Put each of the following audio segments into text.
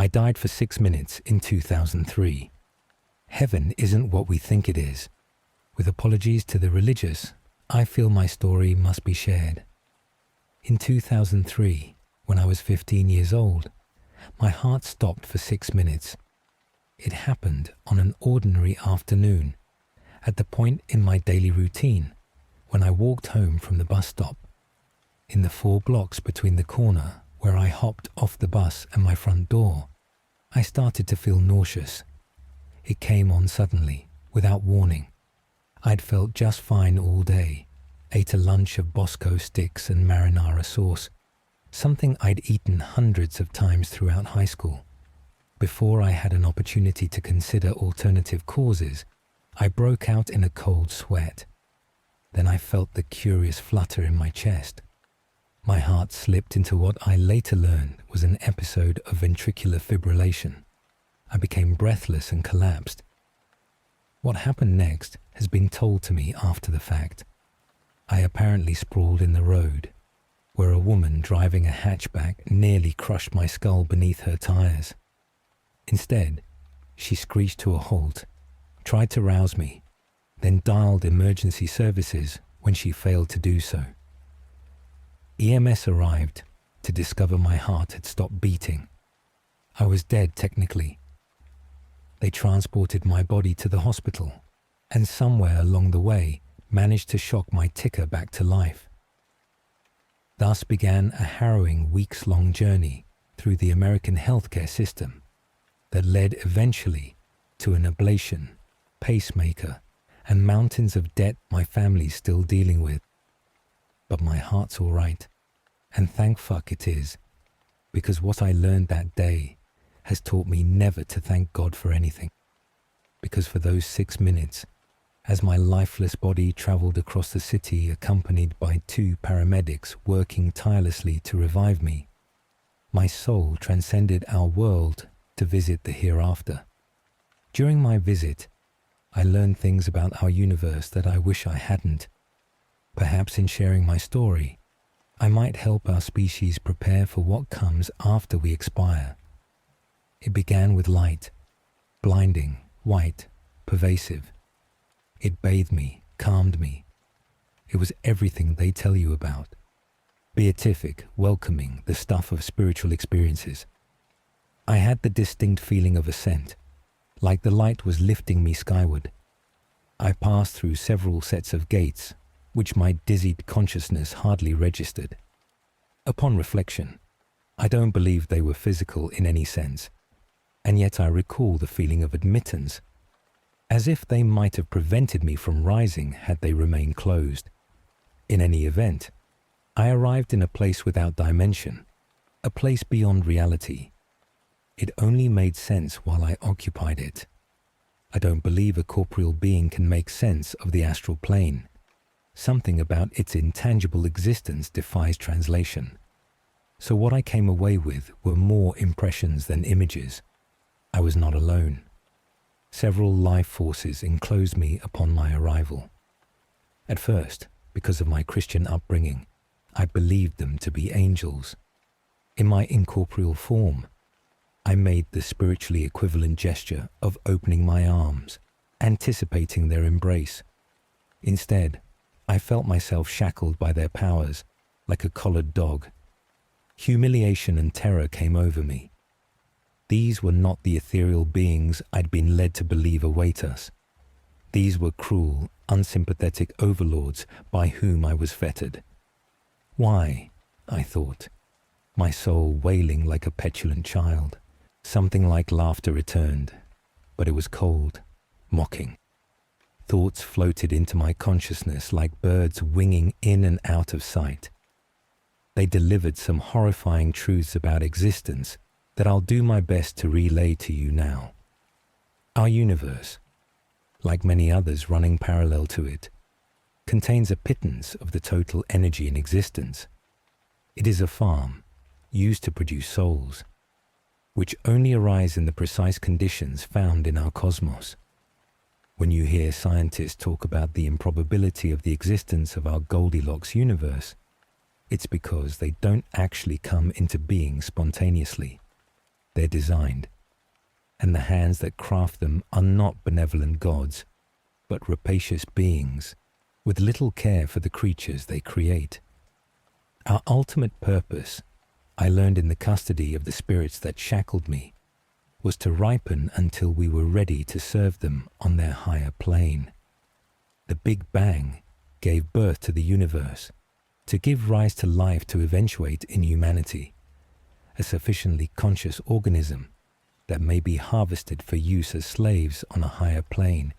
I died for 6 minutes in 2003. Heaven isn't what we think it is. With apologies to the religious, I feel my story must be shared. In 2003, when I was 15 years old, my heart stopped for 6 minutes. It happened on an ordinary afternoon, at the point in my daily routine when I walked home from the bus stop. In the 4 blocks between the corner where I hopped off the bus and my front door, I started to feel nauseous. It came on suddenly, without warning. I'd felt just fine all day, ate a lunch of Bosco sticks and marinara sauce, something I'd eaten hundreds of times throughout high school. Before I had an opportunity to consider alternative causes, I broke out in a cold sweat. Then I felt the curious flutter in my chest. My heart slipped into what I later learned was an episode of ventricular fibrillation. I became breathless and collapsed. What happened next has been told to me after the fact. I apparently sprawled in the road, where a woman driving a hatchback nearly crushed my skull beneath her tires. Instead, she screeched to a halt, tried to rouse me, then dialed emergency services when she failed to do so. EMS arrived to discover my heart had stopped beating. I was dead technically. They transported my body to the hospital and somewhere along the way managed to shock my ticker back to life. Thus began a harrowing weeks-long journey through the American healthcare system that led eventually to an ablation, pacemaker, and mountains of debt my family's still dealing with. But my heart's all right, and thank fuck it is, because what I learned that day has taught me never to thank God for anything. Because for those 6 minutes, as my lifeless body traveled across the city accompanied by 2 paramedics working tirelessly to revive me, my soul transcended our world to visit the hereafter. During my visit, I learned things about our universe that I wish I hadn't. Perhaps in sharing my story, I might help our species prepare for what comes after we expire. It began with light, blinding, white, pervasive. It bathed me, calmed me. It was everything they tell you about. Beatific, welcoming, the stuff of spiritual experiences. I had the distinct feeling of ascent, like the light was lifting me skyward. I passed through several sets of gates, which my dizzied consciousness hardly registered. Upon reflection, I don't believe they were physical in any sense, and yet I recall the feeling of admittance, as if they might have prevented me from rising had they remained closed. In any event, I arrived in a place without dimension, a place beyond reality. It only made sense while I occupied it. I don't believe a corporeal being can make sense of the astral plane. Something about its intangible existence defies translation. So what I came away with were more impressions than images. I was not alone. Several life forces enclosed me upon my arrival. At first, because of my Christian upbringing, I believed them to be angels. In my incorporeal form, I made the spiritually equivalent gesture of opening my arms, anticipating their embrace. Instead, I felt myself shackled by their powers, like a collared dog. Humiliation and terror came over me. These were not the ethereal beings I'd been led to believe await us. These were cruel, unsympathetic overlords by whom I was fettered. Why, I thought, my soul wailing like a petulant child. Something like laughter returned, but it was cold, mocking. Thoughts floated into my consciousness like birds winging in and out of sight. They delivered some horrifying truths about existence that I'll do my best to relay to you now. Our universe, like many others running parallel to it, contains a pittance of the total energy in existence. It is a farm used to produce souls, which only arise in the precise conditions found in our cosmos. When you hear scientists talk about the improbability of the existence of our Goldilocks universe, it's because they don't actually come into being spontaneously. they're designed, and the hands that craft them are not benevolent gods, but rapacious beings with little care for the creatures they create. Our ultimate purpose, I learned in the custody of the spirits that shackled me, was to ripen until we were ready to serve them on their higher plane. The Big Bang gave birth to the universe, to give rise to life to eventuate in humanity, a sufficiently conscious organism that may be harvested for use as slaves on a higher plane,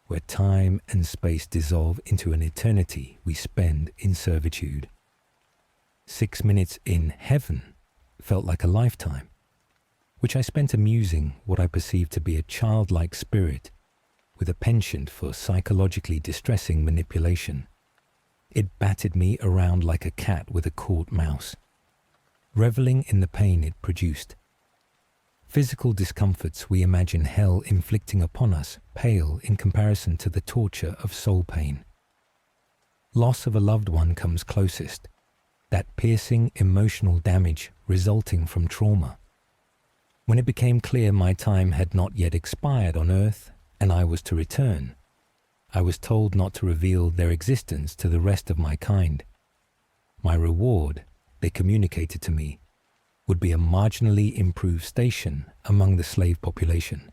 where time and space dissolve into an eternity we spend in servitude. 6 minutes in heaven felt like a lifetime, which I spent amusing what I perceived to be a childlike spirit with a penchant for psychologically distressing manipulation. It battered me around like a cat with a caught mouse, reveling in the pain it produced. Physical discomforts we imagine hell inflicting upon us pale in comparison to the torture of soul pain. Loss of a loved one comes closest, that piercing emotional damage resulting from trauma. When it became clear my time had not yet expired on earth and I was to return, I was told not to reveal their existence to the rest of my kind. My reward, they communicated to me, would be a marginally improved station among the slave population.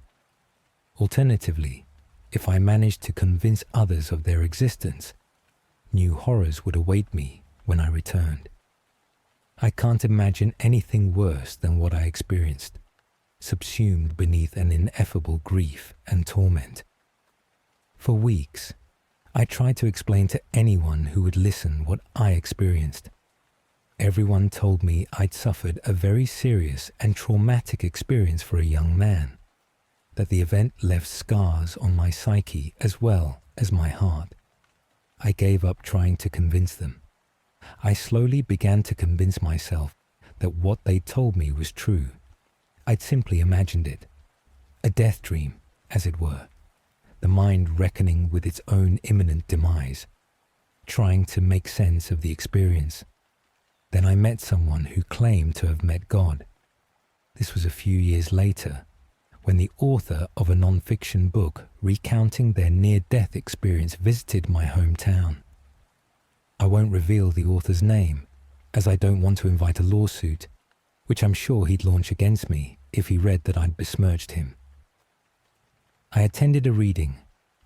Alternatively, if I managed to convince others of their existence, new horrors would await me when I returned. I can't imagine anything worse than what I experienced, subsumed beneath an ineffable grief and torment. For weeks, I tried to explain to anyone who would listen what I experienced. Everyone told me I'd suffered a very serious and traumatic experience for a young man, that the event left scars on my psyche as well as my heart. I gave up trying to convince them. I slowly began to convince myself that what they told me was true. I'd simply imagined it. A death dream, as it were. The mind reckoning with its own imminent demise, trying to make sense of the experience. Then I met someone who claimed to have met God. This was a few years later, when the author of a non-fiction book recounting their near-death experience visited my hometown. I won't reveal the author's name, as I don't want to invite a lawsuit, which I'm sure he'd launch against me if he read that I'd besmirched him. I attended a reading,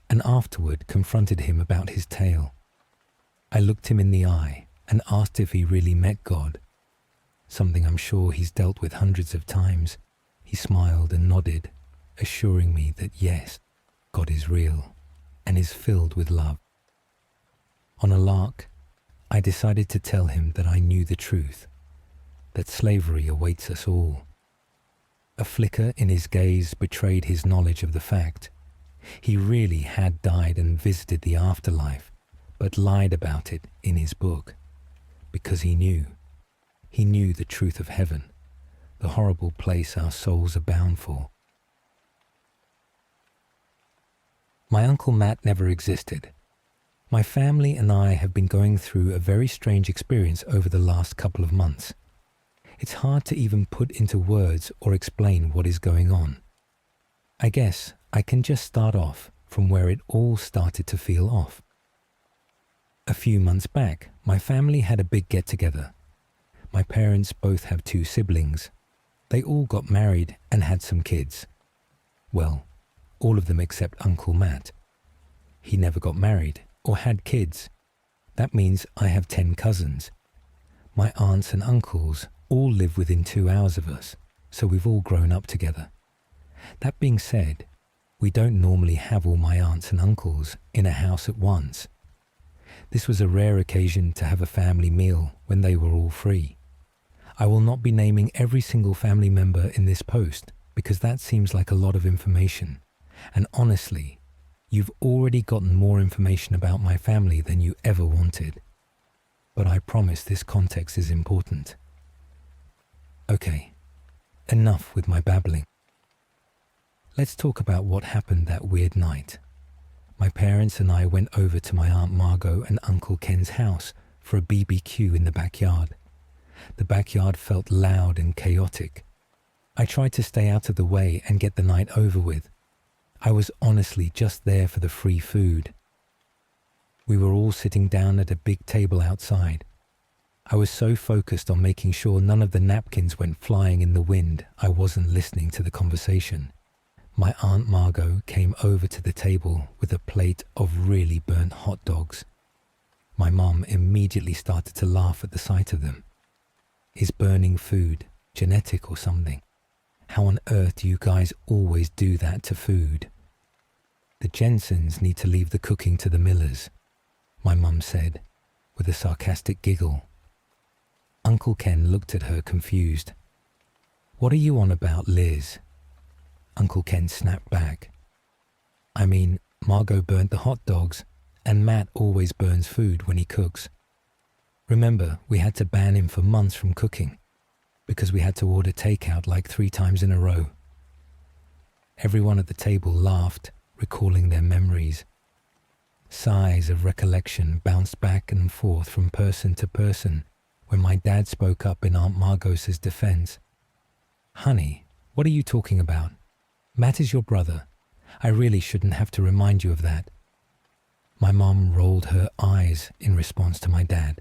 and afterward confronted him about his tale. I looked him in the eye and asked if he really met God, something I'm sure he's dealt with hundreds of times. He smiled and nodded, assuring me that yes, God is real and is filled with love. On a lark, I decided to tell him that I knew the truth, that slavery awaits us all. A flicker in his gaze betrayed his knowledge of the fact. He really had died and visited the afterlife, but lied about it in his book, because he knew the truth of heaven, the horrible place our souls are bound for. My Uncle Matt never existed. My family and I have been going through a very strange experience over the last couple of months. It's hard to even put into words or explain what is going on. I guess I can just start off from where it all started to feel off. A few months back, my family had a big get-together. My parents both have 2 siblings. They all got married and had some kids. Well, all of them except Uncle Matt. He never got married or had kids. That means I have 10 cousins. My aunts and uncles all live within 2 hours of us, so we've all grown up together. That being said, we don't normally have all my aunts and uncles in a house at once. This was a rare occasion to have a family meal when they were all free. I will not be naming every single family member in this post because that seems like a lot of information. And honestly, you've already gotten more information about my family than you ever wanted. But I promise this context is important. Okay, enough with my babbling. Let's talk about what happened that weird night. My parents and I went over to my Aunt Margot and Uncle Ken's house for a BBQ in the backyard. The backyard felt loud and chaotic. I tried to stay out of the way and get the night over with. I was honestly just there for the free food. We were all sitting down at a big table outside. I was so focused on making sure none of the napkins went flying in the wind, I wasn't listening to the conversation. My Aunt Margot came over to the table with a plate of really burnt hot dogs. My mom immediately started to laugh at the sight of them. Is burning food genetic or something? How on earth do you guys always do that to food? The Jensens need to leave the cooking to the Millers, my mum said, with a sarcastic giggle. Uncle Ken looked at her confused. What are you on about, Liz? Uncle Ken snapped back. I mean, Margot burnt the hot dogs, and Matt always burns food when he cooks. Remember, we had to ban him for months from cooking, because we had to order takeout like 3 times in a row. Everyone at the table laughed, recalling their memories. Sighs of recollection bounced back and forth from person to person when my dad spoke up in Aunt Margot's defense. Honey, what are you talking about? Matt is your brother. I really shouldn't have to remind you of that. My mom rolled her eyes in response to my dad.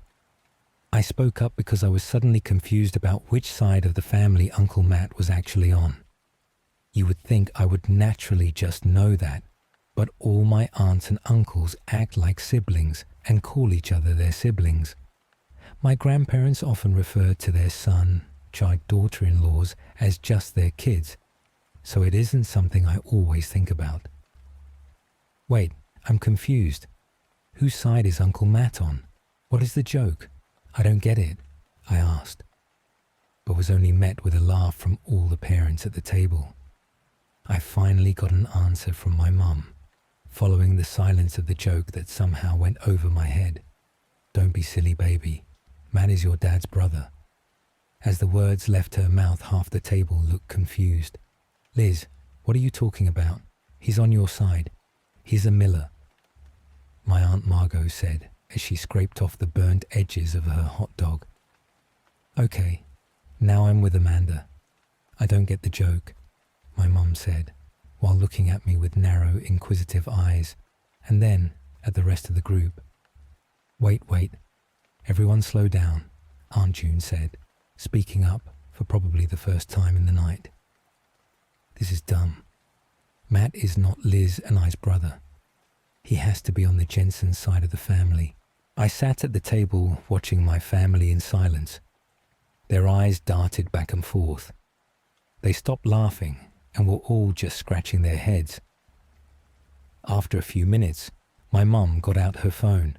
I spoke up because I was suddenly confused about which side of the family Uncle Matt was actually on. You would think I would naturally just know that, but all my aunts and uncles act like siblings and call each other their siblings. My grandparents often referred to their son, daughter-in-laws as just their kids, so it isn't something I always think about. Wait, I'm confused. Whose side is Uncle Matt on? What is the joke? I don't get it, I asked, but was only met with a laugh from all the parents at the table. I finally got an answer from my mum, following the silence of the joke that somehow went over my head. Don't be silly, baby. Matt is your dad's brother. As the words left her mouth, half the table looked confused. Liz, what are you talking about? He's on your side. He's a Miller. My Aunt Margot said as she scraped off the burnt edges of her hot dog. Okay, now I'm with Amanda. I don't get the joke, my mum said, while looking at me with narrow, inquisitive eyes, and then at the rest of the group. Wait. Everyone slow down, Aunt June said, speaking up for probably the first time in the night. This is dumb. Matt is not Liz and I's brother. He has to be on the Jensen side of the family. I sat at the table watching my family in silence. Their eyes darted back and forth. They stopped laughing and were all just scratching their heads. After a few minutes, my mum got out her phone.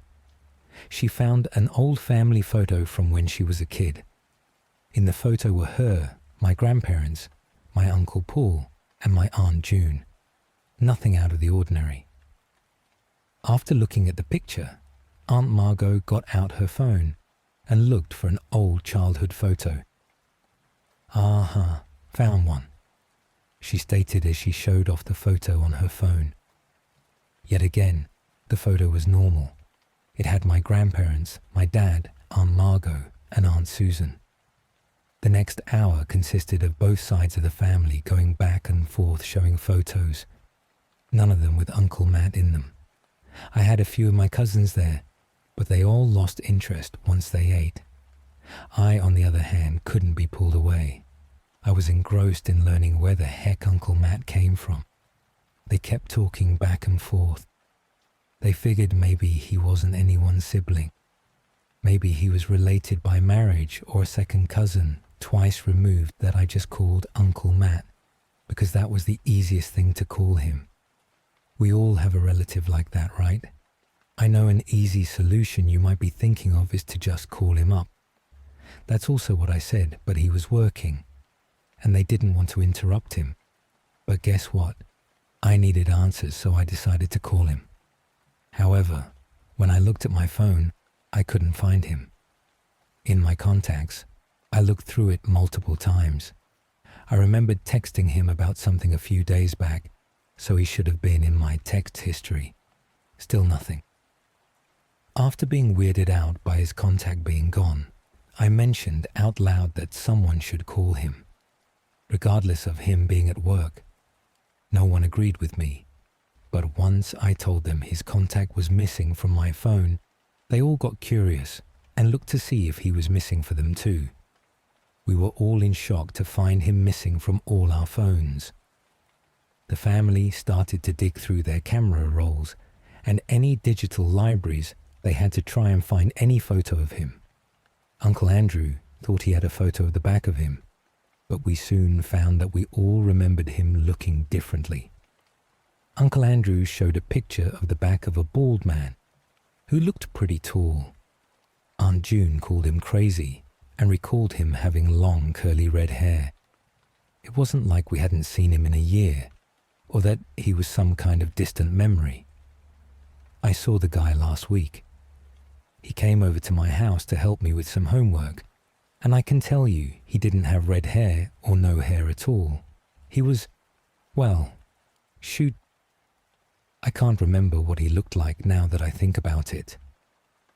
She found an old family photo from when she was a kid. In the photo were her, my grandparents, my Uncle Paul, and my Aunt June. Nothing out of the ordinary. After looking at the picture, Aunt Margot got out her phone and looked for an old childhood photo. Aha, found one, she stated as she showed off the photo on her phone. Yet again, the photo was normal. It had my grandparents, my dad, Aunt Margot, and Aunt Susan. The next hour consisted of both sides of the family going back and forth showing photos, none of them with Uncle Matt in them. I had a few of my cousins there, but they all lost interest once they ate. I, on the other hand, couldn't be pulled away. I was engrossed in learning where the heck Uncle Matt came from. They kept talking back and forth. They figured maybe he wasn't anyone's sibling. Maybe he was related by marriage or a second cousin, twice removed, that I just called Uncle Matt, because that was the easiest thing to call him. We all have a relative like that, right? I know an easy solution you might be thinking of is to just call him up. That's also what I said, but he was working, and they didn't want to interrupt him. But guess what? I needed answers, so I decided to call him. However, when I looked at my phone, I couldn't find him. In my contacts, I looked through it multiple times. I remembered texting him about something a few days back, so he should have been in my text history. Still nothing. After being weirded out by his contact being gone, I mentioned out loud that someone should call him. regardless of him being at work. No one agreed with me, but once I told them his contact was missing from my phone, they all got curious and looked to see if he was missing for them too. We were all in shock to find him missing from all our phones. The family started to dig through their camera rolls and any digital libraries. They had to try and find any photo of him. Uncle Andrew thought he had a photo of the back of him, but we soon found that we all remembered him looking differently. Uncle Andrew showed a picture of the back of a bald man who looked pretty tall. Aunt June called him crazy and recalled him having long curly red hair. It wasn't like we hadn't seen him in a year, or that he was some kind of distant memory. I saw the guy last week. He came over to my house to help me with some homework, and I can tell you he didn't have red hair or no hair at all. He was, well, shoot. I can't remember what he looked like now that I think about it.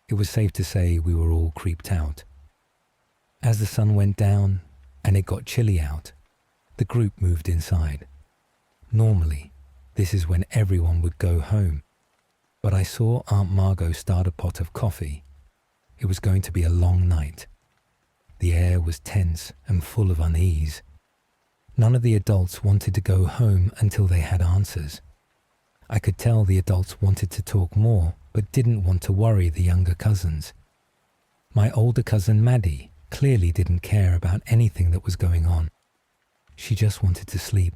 It was safe to say we were all creeped out. As the sun went down and it got chilly out, the group moved inside. Normally, this is when everyone would go home, but I saw Aunt Margot start a pot of coffee. It was going to be a long night. The air was tense and full of unease. None of the adults wanted to go home until they had answers. I could tell the adults wanted to talk more, but didn't want to worry the younger cousins. My older cousin Maddie clearly didn't care about anything that was going on. She just wanted to sleep.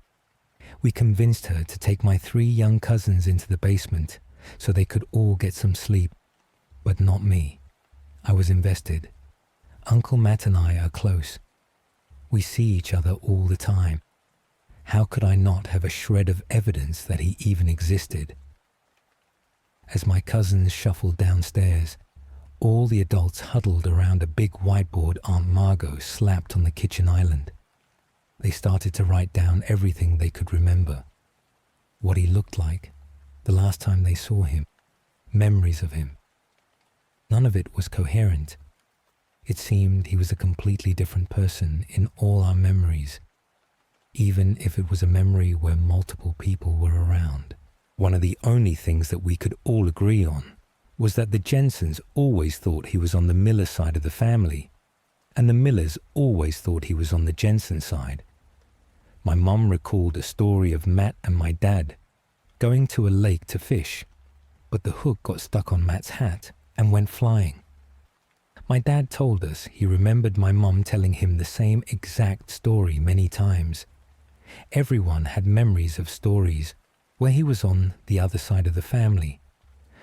We convinced her to take my 3 young cousins into the basement so they could all get some sleep, but not me. I was invested. Uncle Matt and I are close. We see each other all the time. How could I not have a shred of evidence that he even existed? As my cousins shuffled downstairs, all the adults huddled around a big whiteboard Aunt Margot slapped on the kitchen island. They started to write down everything they could remember. What he looked like, the last time they saw him, memories of him. None of it was coherent. It seemed he was a completely different person in all our memories, even if it was a memory where multiple people were around. One of the only things that we could all agree on was that the Jensens always thought he was on the Miller side of the family, and the Millers always thought he was on the Jensen side. My mum recalled a story of Matt and my dad going to a lake to fish, but the hook got stuck on Matt's hat and went flying. My dad told us he remembered my mum telling him the same exact story many times. Everyone had memories of stories where he was on the other side of the family.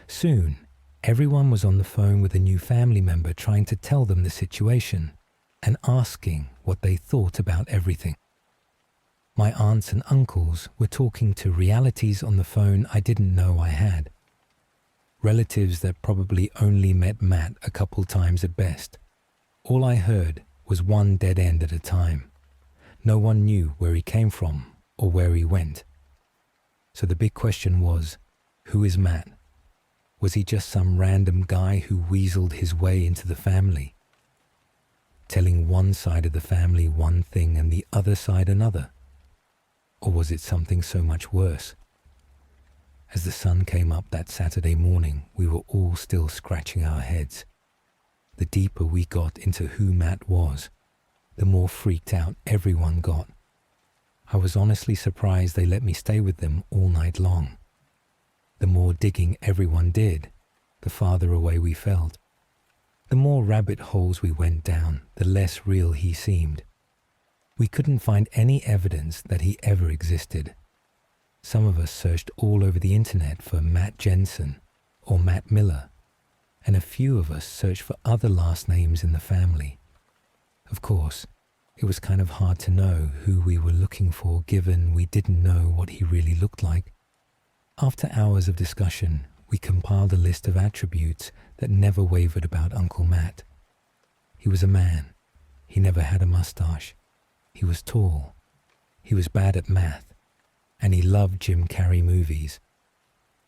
Soon, everyone was on the phone with a new family member trying to tell them the situation and asking what they thought about everything. My aunts and uncles were talking to realities on the phone I didn't know I had. Relatives that probably only met Matt a couple times at best. All I heard was one dead end at a time. No one knew where he came from or where he went. So the big question was, who is Matt? Was he just some random guy who weaseled his way into the family, telling one side of the family one thing and the other side another? Or was it something so much worse? As the sun came up that Saturday morning, we were all still scratching our heads. The deeper we got into who Matt was, the more freaked out everyone got. I was honestly surprised they let me stay with them all night long. The more digging everyone did, the farther away we felt. The more rabbit holes we went down, the less real he seemed. We couldn't find any evidence that he ever existed. Some of us searched all over the internet for Matt Jensen or Matt Miller, and a few of us searched for other last names in the family. Of course, it was kind of hard to know who we were looking for given we didn't know what he really looked like. After hours of discussion, we compiled a list of attributes that never wavered about Uncle Matt. He was a man. He never had a mustache. He was tall. He was bad at math. And he loved Jim Carrey movies.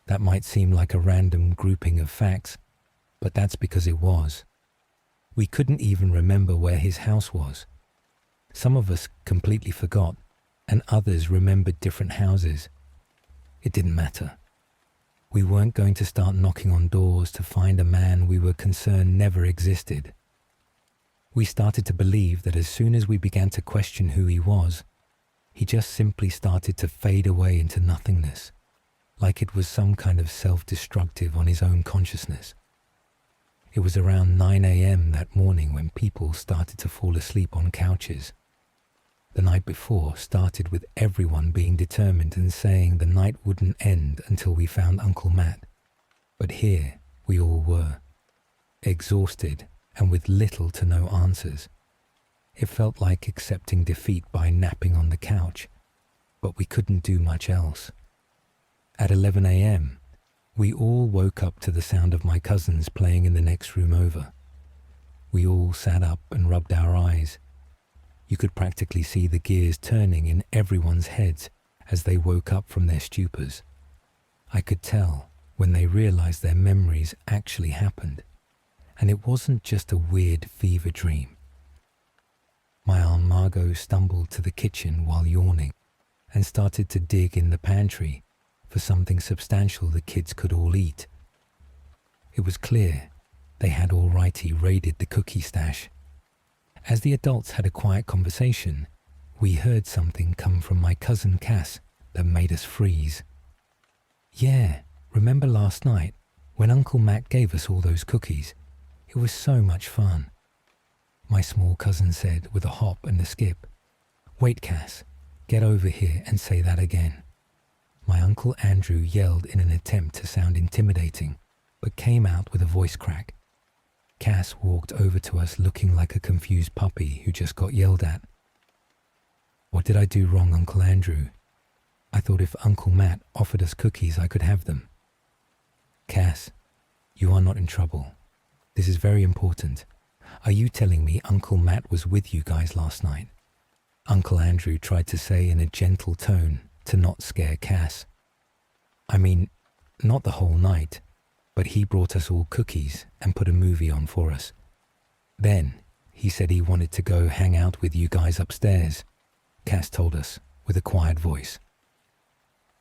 That might seem like a random grouping of facts, but that's because it was. We couldn't even remember where his house was. Some of us completely forgot, and others remembered different houses. It didn't matter. We weren't going to start knocking on doors to find a man we were concerned never existed. We started to believe that as soon as we began to question who he was, he just simply started to fade away into nothingness, like it was some kind of self-destructive on his own consciousness. It was around 9 a.m. that morning when people started to fall asleep on couches. The night before started with everyone being determined and saying the night wouldn't end until we found Uncle Matt. But here we all were, exhausted and with little to no answers. It felt like accepting defeat by napping on the couch, but we couldn't do much else. At 11 a.m., we all woke up to the sound of my cousins playing in the next room over. We all sat up and rubbed our eyes. You could practically see the gears turning in everyone's heads as they woke up from their stupors. I could tell when they realized their memories actually happened, and it wasn't just a weird fever dream. My Aunt Margot stumbled to the kitchen while yawning and started to dig in the pantry for something substantial the kids could all eat. It was clear they had alrighty raided the cookie stash. As the adults had a quiet conversation, we heard something come from my cousin Cass that made us freeze. "Yeah, remember last night when Uncle Matt gave us all those cookies? It was so much fun," my small cousin said with a hop and a skip. "Wait, Cass, get over here and say that again." My Uncle Andrew yelled in an attempt to sound intimidating, but came out with a voice crack. Cass walked over to us looking like a confused puppy who just got yelled at. "What did I do wrong, Uncle Andrew? I thought if Uncle Matt offered us cookies, I could have them." "Cass, you are not in trouble. This is very important. Are you telling me Uncle Matt was with you guys last night?" Uncle Andrew tried to say in a gentle tone to not scare Cass. "I mean, not the whole night, but he brought us all cookies and put a movie on for us. Then he said he wanted to go hang out with you guys upstairs," Cass told us with a quiet voice.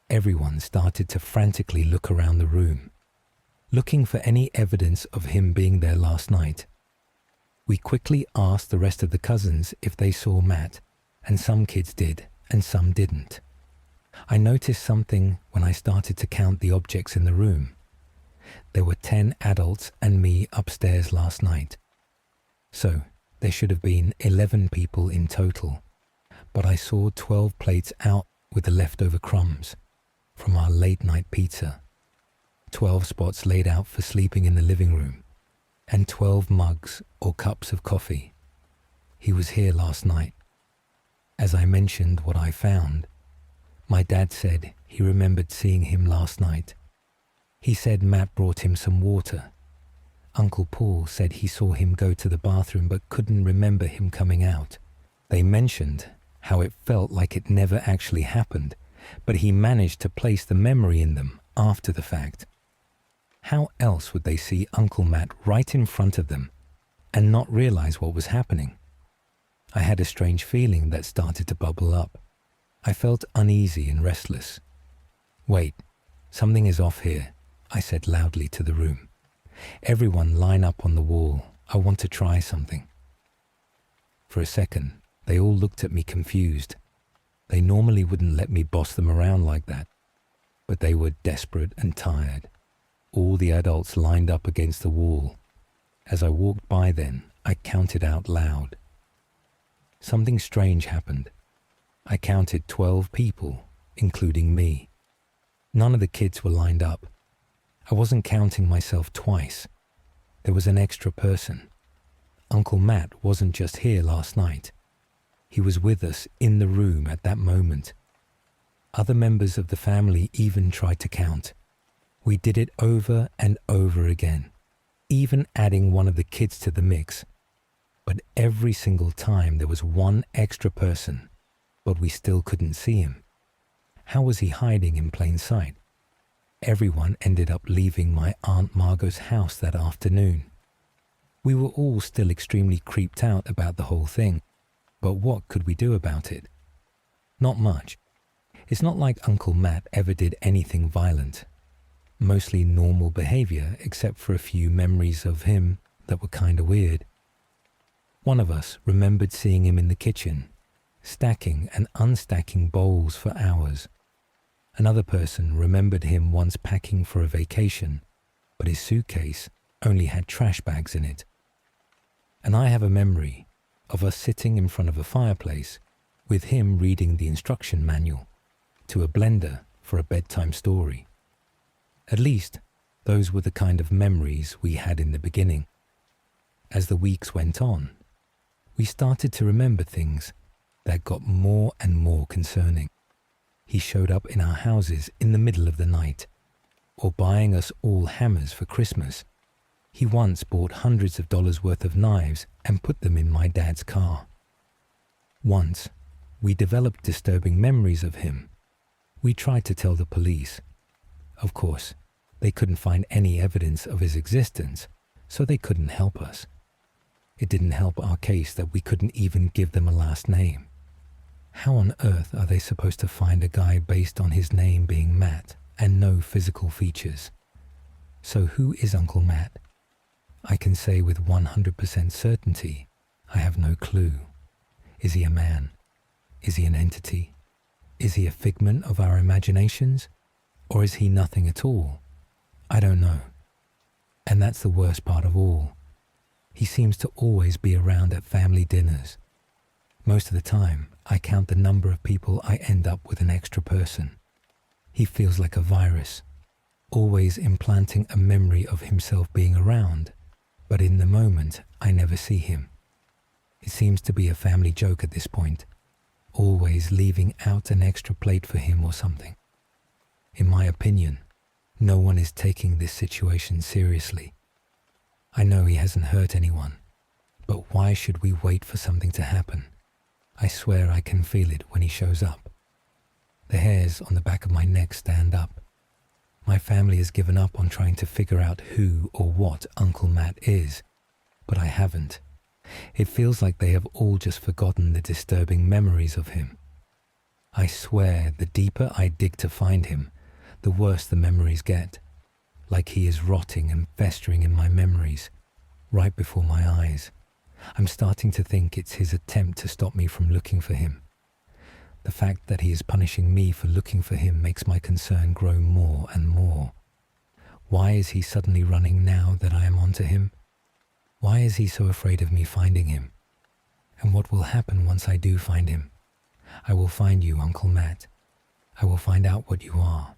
Everyone started to frantically look around the room, looking for any evidence of him being there last night. We quickly asked the rest of the cousins if they saw Matt, and some kids did and some didn't. I noticed something when I started to count the objects in the room. There were 10 adults and me upstairs last night. So there should have been 11 people in total, but I saw 12 plates out with the leftover crumbs from our late night pizza, 12 spots laid out for sleeping in the living room, and 12 mugs or cups of coffee. He was here last night. As I mentioned what I found, my dad said he remembered seeing him last night. He said Matt brought him some water. Uncle Paul said he saw him go to the bathroom but couldn't remember him coming out. They mentioned how it felt like it never actually happened, but he managed to place the memory in them after the fact. How else would they see Uncle Matt right in front of them and not realize what was happening? I had a strange feeling that started to bubble up. I felt uneasy and restless. "Wait, something is off here," I said loudly to the room. "Everyone line up on the wall. I want to try something." For a second, they all looked at me confused. They normally wouldn't let me boss them around like that, but they were desperate and tired. All the adults lined up against the wall. As I walked by then, I counted out loud. Something strange happened. I counted 12 people, including me. None of the kids were lined up. I wasn't counting myself twice. There was an extra person. Uncle Matt wasn't just here last night. He was with us in the room at that moment. Other members of the family even tried to count. We did it over and over again, even adding one of the kids to the mix. But every single time there was one extra person, but we still couldn't see him. How was he hiding in plain sight? Everyone ended up leaving my Aunt Margot's house that afternoon. We were all still extremely creeped out about the whole thing. But what could we do about it? Not much. It's not like Uncle Matt ever did anything violent. Mostly normal behavior, except for a few memories of him that were kinda weird. One of us remembered seeing him in the kitchen, stacking and unstacking bowls for hours. Another person remembered him once packing for a vacation, but his suitcase only had trash bags in it. And I have a memory of us sitting in front of a fireplace with him reading the instruction manual to a blender for a bedtime story. At least, those were the kind of memories we had in the beginning. As the weeks went on, we started to remember things that got more and more concerning. He showed up in our houses in the middle of the night, or buying us all hammers for Christmas. He once bought hundreds of dollars worth of knives and put them in my dad's car. Once, we developed disturbing memories of him. We tried to tell the police. Of course, they couldn't find any evidence of his existence, so they couldn't help us. It didn't help our case that we couldn't even give them a last name. How on earth are they supposed to find a guy based on his name being Matt and no physical features? So who is Uncle Matt? I can say with 100% certainty, I have no clue. Is he a man? Is he an entity? Is he a figment of our imaginations? Or is he nothing at all? I don't know. And that's the worst part of all. He seems to always be around at family dinners. Most of the time, I count the number of people I end up with an extra person. He feels like a virus, always implanting a memory of himself being around, but in the moment, I never see him. It seems to be a family joke at this point, always leaving out an extra plate for him or something. In my opinion, no one is taking this situation seriously. I know he hasn't hurt anyone, but why should we wait for something to happen? I swear I can feel it when he shows up. The hairs on the back of my neck stand up. My family has given up on trying to figure out who or what Uncle Matt is, but I haven't. It feels like they have all just forgotten the disturbing memories of him. I swear the deeper I dig to find him, the worse the memories get, like he is rotting and festering in my memories, right before my eyes. I'm starting to think it's his attempt to stop me from looking for him. The fact that he is punishing me for looking for him makes my concern grow more and more. Why is he suddenly running now that I am onto him? Why is he so afraid of me finding him? And what will happen once I do find him? I will find you, Uncle Matt. I will find out what you are.